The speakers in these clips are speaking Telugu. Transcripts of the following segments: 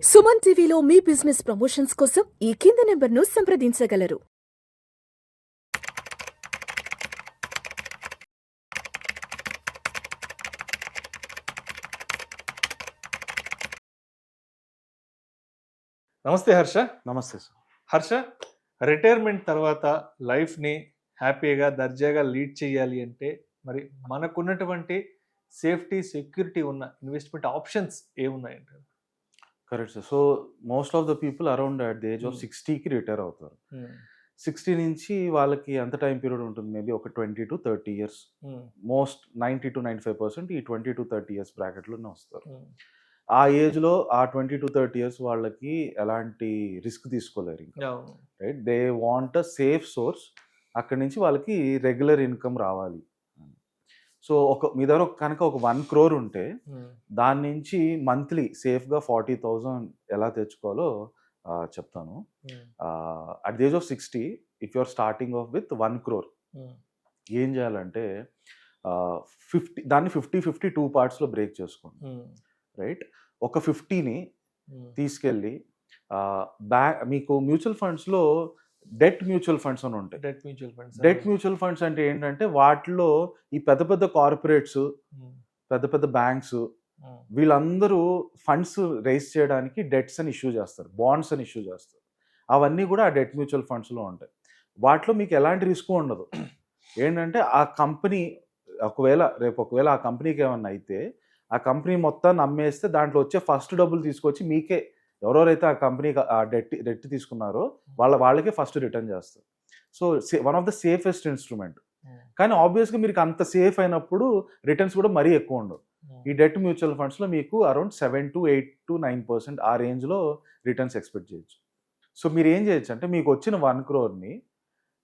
సుమన్ టీవీలో మీ బిజినెస్ ప్రమోషన్స్ కోసం ఈ కింది నెంబర్ను సంప్రదించగలరు. నమస్తే హర్ష. నమస్తే సార్. హర్ష, రిటైర్మెంట్ తర్వాత లైఫ్ని హ్యాపీగా దర్జాగా లీడ్ చేయాలి అంటే మరి మనకున్నటువంటి సేఫ్టీ సెక్యూరిటీ ఉన్న ఇన్వెస్ట్మెంట్ ఆప్షన్స్ ఏమున్నాయంటారు? Correct sir. So most of the people around at the age of 60కి రిటైర్ అవుతారు. 60 నుంచి వాళ్ళకి ఎంత టైం పీరియడ్ ఉంటుంది? మేబీ ఒక 20 to 30 ఇయర్స్. మోస్ట్ 90 to 95% ఈ 20 to 30 ఇయర్స్ బ్రాకెట్లోనే వస్తారు. ఆ ఏజ్లో ఆ 20 to 30 ఇయర్స్ వాళ్ళకి ఎలాంటి రిస్క్ తీసుకోలేరు ఇంకా, right? They want a safe source. అక్కడి నుంచి వాళ్ళకి రెగ్యులర్ ఇన్కమ్ రావాలి. సో మీ దగ్గర కనుక ఒక 1 crore ఉంటే దాని నుంచి మంత్లీ సేఫ్గా 40,000 ఎలా తెచ్చుకోవాలో చెప్తాను. At the age of 60 if you are starting off with 1 crore ఏం చేయాలంటే దాన్ని 50-50 2 పార్ట్స్లో బ్రేక్ చేసుకోండి, రైట్? ఒక 50ని తీసుకెళ్ళి మీకు మ్యూచువల్ ఫండ్స్లో డెట్ మ్యూచువల్ ఫండ్స్ అని ఉంటాయి. డెట్ మ్యూచువల్ ఫండ్స్ అంటే ఏంటంటే వాటిలో ఈ పెద్ద పెద్ద కార్పొరేట్స్, పెద్ద పెద్ద బ్యాంక్స్ వీళ్ళందరూ ఫండ్స్ రైజ్ చేయడానికి డెట్స్ అని ఇష్యూ చేస్తారు, బాండ్స్ అని ఇష్యూ చేస్తారు. అవన్నీ కూడా ఆ డెట్ మ్యూచువల్ ఫండ్స్లో ఉంటాయి. వాటిలో మీకు ఎలాంటి రిస్క్ ఉండదు. ఏంటంటే ఆ కంపెనీ ఒకవేళ ఆ కంపెనీకి ఏమన్నా అయితే ఆ కంపెనీ మొత్తాన్ని అమ్మేస్తే దాంట్లో వచ్చే ఫస్ట్ డబ్బులు తీసుకొచ్చి మీకే, ఎవరెవరైతే ఆ కంపెనీకి ఆ డెట్ తీసుకున్నారో వాళ్ళకే ఫస్ట్ రిటర్న్ చేస్తారు. So one of the safest instrument. కానీ ఆబ్వియస్గా మీకు అంత సేఫ్ అయినప్పుడు రిటర్న్స్ కూడా మరీ ఎక్కువ ఉండవు. ఈ డెట్ మ్యూచువల్ ఫండ్స్లో మీకు అరౌండ్ 7 to 8 to 9% ఆ రేంజ్లో రిటర్న్స్ ఎక్స్పెక్ట్ చేయొచ్చు. సో మీరు ఏం చేయొచ్చు అంటే మీకు వచ్చిన 1 crore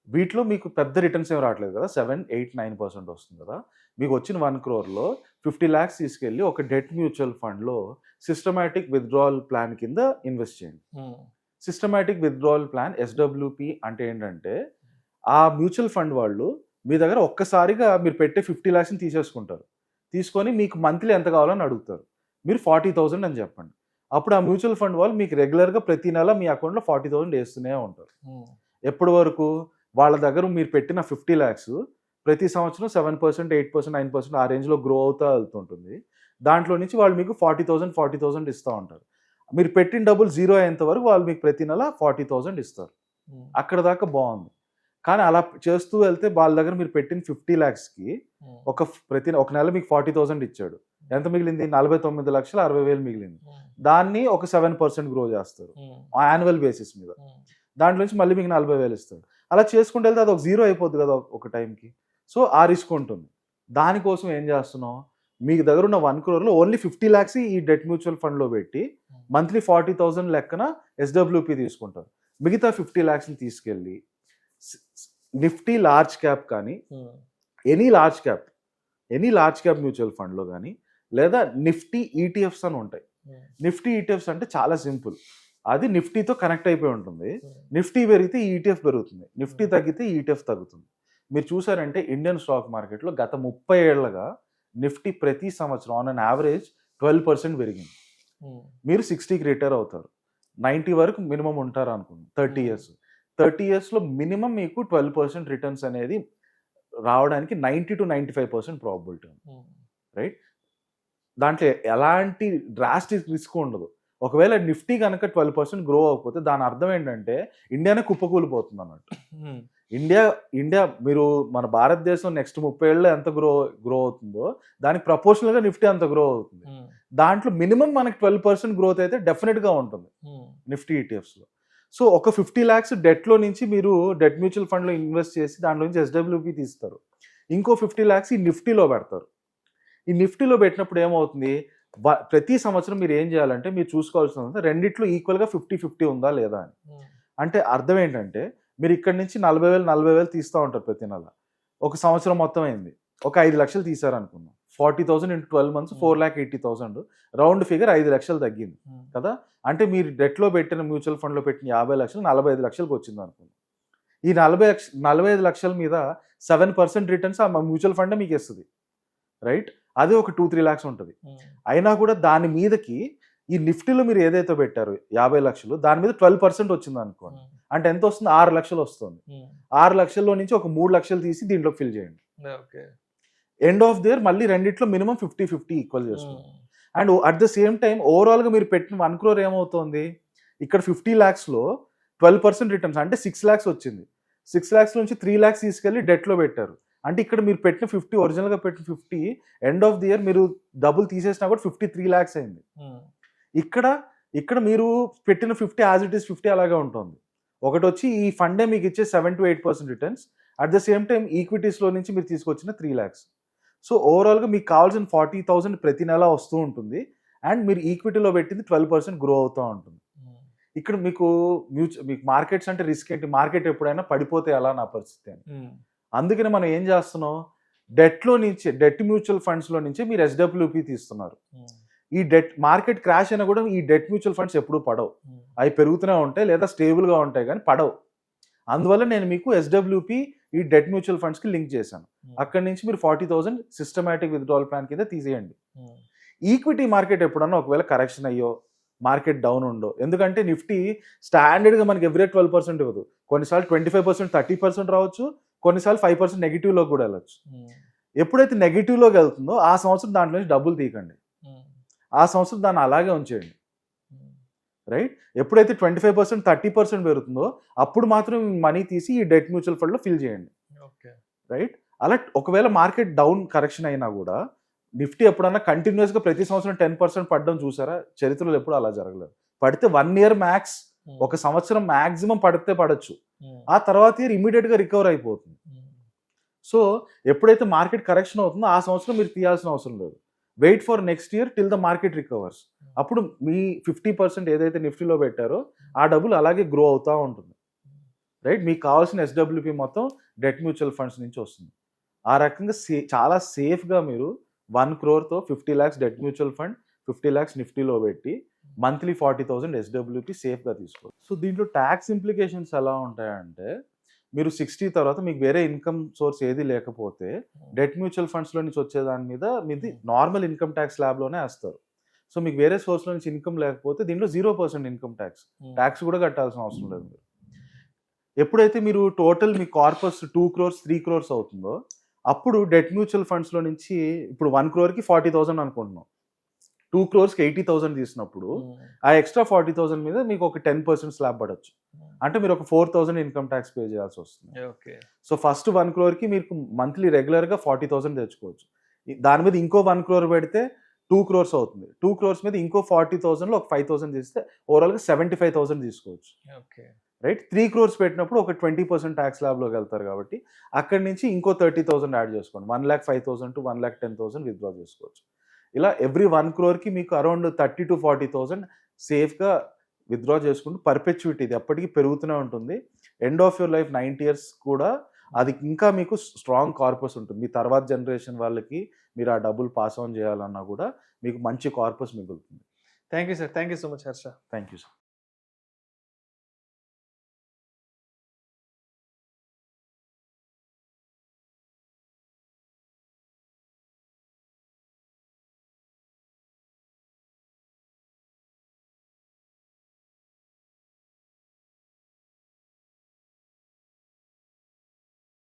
వీటిలో మీకు పెద్ద రిటర్న్స్ ఏం రావట్లేదు కదా, 7, 8, 9% వస్తుంది కదా. మీకు వచ్చిన 1 crore 50 lakhs తీసుకెళ్ళి ఒక డెట్ మ్యూచువల్ ఫండ్లో సిస్టమాటిక్ విత్డ్రావల్ ప్లాన్ కింద ఇన్వెస్ట్ చేయండి. సిస్టమాటిక్ విత్డ్రావల్ ప్లాన్ SWP అంటే ఏంటంటే ఆ మ్యూచువల్ ఫండ్ వాళ్ళు మీ దగ్గర ఒక్కసారిగా మీరు పెట్టే 50 lakhsని తీసేసుకుంటారు. తీసుకొని మీకు మంత్లీ ఎంత కావాలని అడుగుతారు. మీరు 40,000 అని చెప్పండి. అప్పుడు ఆ మ్యూచువల్ ఫండ్ వాళ్ళు మీకు రెగ్యులర్గా ప్రతి నెల మీ అకౌంట్లో 40,000 వేస్తూనే ఉంటారు. ఎప్పటి వరకు? వాళ్ళ దగ్గర మీరు పెట్టిన 50 lakhs ప్రతి సంవత్సరం 7%, 8%, 9% ఆ రేంజ్లో గ్రో అవుతూ వెళ్తుంటుంది. దాంట్లో నుంచి వాళ్ళు మీకు 40,000 ఇస్తూ ఉంటారు. మీరు పెట్టిన డబ్బులు జీరో అయ్యేంత వరకు వాళ్ళు మీకు ప్రతి నెల 40,000 ఇస్తారు. అక్కడ దాకా బాగుంది. కానీ అలా చేస్తూ వెళ్తే వాళ్ళ దగ్గర మీరు పెట్టిన 50 lakhsకి ఒక నెల మీకు 40,000 ఇచ్చాడు. ఎంత మిగిలింది? 49,60,000 మిగిలింది. దాన్ని ఒక 7% గ్రో చేస్తారు యాన్యువల్ బేసిస్ మీద. దాంట్లో నుంచి మళ్ళీ మీకు 40,000 ఇస్తారు. అలా చేసుకుంటూ వెళ్తే అది ఒక జీరో అయిపోద్ది కదా ఒక టైంకి. సో ఆ రిస్క్ ఉంటుంది. దానికోసం ఏం చేస్తున్నాం, మీకు దగ్గర ఉన్న 1 crore ఓన్లీ 50 lakhs ఈ డెట్ మ్యూచువల్ ఫండ్లో పెట్టి మంత్లీ 40,000 లెక్కన SWP తీసుకుంటారు. మిగతా 50 lakhsని తీసుకెళ్ళి నిఫ్టీ లార్జ్ క్యాప్ కానీ ఎనీ లార్జ్ క్యాప్ మ్యూచువల్ ఫండ్లో కానీ లేదా నిఫ్టీ ETFs అని ఉంటాయి. నిఫ్టీ ETFs అంటే చాలా సింపుల్. అది నిఫ్టీతో కనెక్ట్ అయిపోయి ఉంటుంది. నిఫ్టీ పెరిగితే ETF పెరుగుతుంది, నిఫ్టీ తగ్గితే ETF తగ్గుతుంది. మీరు చూసారంటే ఇండియన్ స్టాక్ మార్కెట్లో గత 30 ఏళ్లుగా నిఫ్టీ ప్రతి సంవత్సరం ఆన్ అన్ యావరేజ్ 12% పెరిగింది. మీరు 60కి రిటైర్ అవుతారు, 90 వరకు మినిమం ఉంటారు అనుకోండి. 30 ఇయర్స్లో మినిమం మీకు 12% రిటర్న్స్ అనేది రావడానికి 90 to 95% ప్రాబిలిటీ ఉంది, రైట్? దాంట్లో ఎలాంటి డ్రాస్టిక్ రిస్క్ ఉండదు. ఒకవేళ నిఫ్టీ కనుక 12% గ్రో అవ్వకపోతే దాని అర్థం ఏంటంటే ఇండియానే కుప్పకూలిపోతుంది అన్నట్టు. ఇండియా మీరు మన భారతదేశం నెక్స్ట్ 30 ఏళ్ళలో ఎంత గ్రో అవుతుందో దానికి ప్రపోర్షనల్గా నిఫ్టీ అంత గ్రో అవుతుంది. దాంట్లో మినిమం మనకి 12% గ్రోత్ అయితే డెఫినెట్గా ఉంటుంది నిఫ్టీ ETFsలో. సో ఒక 50 lakhs డెట్లో నుంచి మీరు డెట్ మ్యూచువల్ ఫండ్లో ఇన్వెస్ట్ చేసి దాంట్లో నుంచి SWP తీస్తారు. ఇంకో 50 lakhs ఈ నిఫ్టీలో పెడతారు. ఈ నిఫ్టీలో పెట్టినప్పుడు ఏమవుతుంది, ప్రతి సంవత్సరం మీరు ఏం చేయాలంటే మీరు చూసుకోవాల్సింది రెండిట్లో ఈక్వల్గా 50-50 ఉందా లేదా అని. అంటే అర్థం ఏంటంటే మీరు ఇక్కడ నుంచి 40,000 తీస్తూ ఉంటారు ప్రతి నెల. ఒక సంవత్సరం మొత్తం అయింది, ఒక 5 లక్షలు తీసారనుకున్నాం. 40,000 into 12 months 4,80,000, రౌండ్ ఫిగర్ 5 లక్షలు తగ్గింది కదా. అంటే మీరు డెట్లో పెట్టిన మ్యూచువల్ ఫండ్లో పెట్టిన 50 లక్షలు 45 లక్షలకు వచ్చింది అనుకున్నాం. ఈ 45 లక్షల మీద 7% రిటర్న్స్ ఆ మ్యూచువల్ ఫండ్ మీకు ఇస్తుంది, రైట్? అది ఒక 2-3 lakhs ఉంటుంది. అయినా కూడా దాని మీదకి ఈ నిఫ్టీలో మీరు ఏదైతే పెట్టారు 50 లక్షలు, దాని మీద 12% వచ్చింది అనుకోండి, అంటే ఎంత వస్తుంది? 6 లక్షలు వస్తుంది. 6 లక్షల్లో నుంచి ఒక 3 లక్షలు తీసి దీంట్లో ఫిల్ చేయండి. ఎండ్ ఆఫ్ ది ఇయర్ మళ్ళీ రెండిట్లో మినిమం 50-50 ఈక్వల్ చేసుకోండి. And at the same time ఓవరాల్గా మీరు పెట్టిన 1 crore ఏమవుతుంది, ఇక్కడ 50 lakhsలో 12% రిటర్న్స్ అంటే 6 lakhs వచ్చింది. 6 lakhs నుంచి 3 lakhs తీసుకెళ్ళి డెట్లో పెట్టారు. అంటే ఇక్కడ మీరు పెట్టిన 50, ఒరిజినల్గా పెట్టిన 50 ఎండ్ ఆఫ్ ది ఇయర్ మీరు డబుల్ తీసేసినా కూడా 53 lakhs అయింది. ఇక్కడ మీరు పెట్టిన 50 యాజ్ ఇట్ ఈస్ 50 అలాగే ఉంటుంది. ఒకటి వచ్చి ఈ ఫండే మీకు ఇచ్చే 7 to 8% returns, at the same time ఈక్విటీస్లో నుంచి మీరు తీసుకొచ్చిన 3 lakhs. సో ఓవరాల్గా మీకు కావాల్సిన 40,000 ప్రతి నెల వస్తూ ఉంటుంది. అండ్ మీరు ఈక్విటీలో పెట్టింది 12% గ్రో అవుతూ ఉంటుంది. ఇక్కడ మీకు మార్కెట్స్ అంటే రిస్క్ ఏంటి, మార్కెట్ ఎప్పుడైనా పడిపోతే ఎలా నా పరిస్థితి అని. అందుకని మనం ఏం చేస్తున్నాం, డెట్ మ్యూచువల్ ఫండ్స్లో నుంచి మీరు SWP తీస్తున్నారు. ఈ మార్కెట్ క్రాష్ అయినా కూడా ఈ డెట్ మ్యూచువల్ ఫండ్స్ ఎప్పుడూ పడవు, అవి పెరుగుతూనే ఉంటాయి లేదా స్టేబుల్గా ఉంటాయి కానీ పడవు. అందువల్ల నేను మీకు SWP ఈ డెట్ మ్యూచువల్ ఫండ్స్కి లింక్ చేశాను. అక్కడి నుంచి మీరు 40,000 సిస్టమేటిక్ విత్డ్రావల్ ప్లాన్ కింద తీసేయండి. ఈక్విటీ మార్కెట్ ఎప్పుడన్నా ఒకవేళ కరెక్షన్ అయ్యో, మార్కెట్ డౌన్ ఉండో, ఎందుకంటే నిఫ్టీ స్టాండర్డ్గా మనకి ఎవ్రీ 12% ఇవ్వదు, కొన్నిసార్లు 25%, 30% రావచ్చు, కొన్నిసార్లు 5% నెగిటివ్లోకి కూడా వెళ్ళచ్చు. ఎప్పుడైతే నెగిటివ్లోకి వెళ్తుందో ఆ సంవత్సరం దాంట్లో నుంచి డబ్బులు తీయకండి, ఆ సంవత్సరం దాన్ని అలాగే ఉంచేయండి. రైట్? ఎప్పుడైతే 25%, 30% పెరుగుతుందో అప్పుడు మాత్రం మనీ తీసి ఈ డెట్ మ్యూచువల్ ఫండ్లో ఫిల్ చేయండి. రైట్? అలా ఒకవేళ మార్కెట్ డౌన్ కరెక్షన్ అయినా కూడా నిఫ్టీ ఎప్పుడన్నా కంటిన్యూస్గా ప్రతి సంవత్సరం 10% పడడం చూసారా? చరిత్రలో ఎప్పుడు అలా జరగలేదు. పడితే 1 year మ్యాక్స్, ఒక సంవత్సరం మ్యాక్సిమం పడితే పడచ్చు, ఆ తర్వాత ఇయర్ ఇమీడియట్గా రికవర్ అయిపోతుంది. సో ఎప్పుడైతే మార్కెట్ కరెక్షన్ అవుతుందో ఆ సంవత్సరం మీరు తీయాల్సిన అవసరం లేదు. Wait for next year till the market recovers. అప్పుడు మీ 50% ఏదైతే నిఫ్టీలో పెట్టారో ఆ డబ్బులు అలాగే గ్రో అవుతూ ఉంటుంది. రైట్? మీకు కావాల్సిన SWP మొత్తం డెట్ మ్యూచువల్ ఫండ్స్ నుంచి వస్తుంది. ఆ రకంగా చాలా సేఫ్గా మీరు 1 crore 50 lakhs debt mutual fund, 50 lakhs నిఫ్టీలో పెట్టి మంత్లీ 40,000 SWP సేఫ్గా తీసుకోవచ్చు. సో దీంట్లో ట్యాక్స్ ఇంప్లికేషన్స్ ఎలా ఉంటాయంటే, మీరు 60 తర్వాత మీకు వేరే ఇన్కమ్ సోర్స్ ఏది లేకపోతే డెట్ మ్యూచువల్ ఫండ్స్లో నుంచి వచ్చేదాని మీద మీది నార్మల్ ఇన్కమ్ ట్యాక్స్ స్లాబ్లోనే వేస్తారు. సో మీకు వేరే సోర్స్లో నుంచి ఇన్కమ్ లేకపోతే దీంట్లో 0% ఇన్కమ్ ట్యాక్స్ కూడా కట్టాల్సిన అవసరం లేదు. మీరు ఎప్పుడైతే మీరు టోటల్ మీ కార్పస్ 2 crores 3 crores అవుతుందో అప్పుడు డెట్ మ్యూచువల్ ఫండ్స్లో నుంచి ఇప్పుడు 1 crore 40,000 అనుకుంటున్నాం, 2 crores 80,000 తీసినప్పుడు ఆ ఎక్స్ట్రా 40,000 మీద మీకు ఒక 10% స్లాబ్ పడవచ్చు. అంటే మీరు ఒక 4,000 ఇన్కమ్ ట్యాక్స్ పే చేయాల్సి వస్తుంది. సో ఫస్ట్ 1 crore మీకు మంత్లీ రెగ్యులర్గా 40,000 తెచ్చుకోవచ్చు. దాని మీద ఇంకో 1 crore పెడితే 2 crores అవుతుంది. 2 crores మీద ఇంకో 40,000లో ఒక 5,000 తీస్తే ఓవరాల్గా 75,000 తీసుకోవచ్చు. రైట్? 3 crores పెట్టినప్పుడు ఒక 20% ట్యాక్స్ స్లాబ్లోకి వెళ్తారు కాబట్టి అక్కడి నుంచి ఇంకో 30,000 యాడ్ చేసుకోండి. 1,05,000 to 1,10,000 విత్డ్రా చేసుకోవచ్చు. ఇలా ఎవ్రీ 1 crore మీకు అరౌండ్ 30,000 to 40,000 సేఫ్గా విత్డ్రా చేసుకుంటూ పర్పెచ్యుటీ ఇది ఎప్పటికీ పెరుగుతూనే ఉంటుంది. End of your life 90 years కూడా అది ఇంకా మీకు స్ట్రాంగ్ కార్పస్ ఉంటుంది. మీ తర్వాత జనరేషన్ వాళ్ళకి మీరు ఆ డబ్బులు పాస్ ఆన్ చేయాలన్నా కూడా మీకు మంచి కార్పస్ మిగులుతుంది. Thank you sir. Thank you so much Harsha. Thank you sir.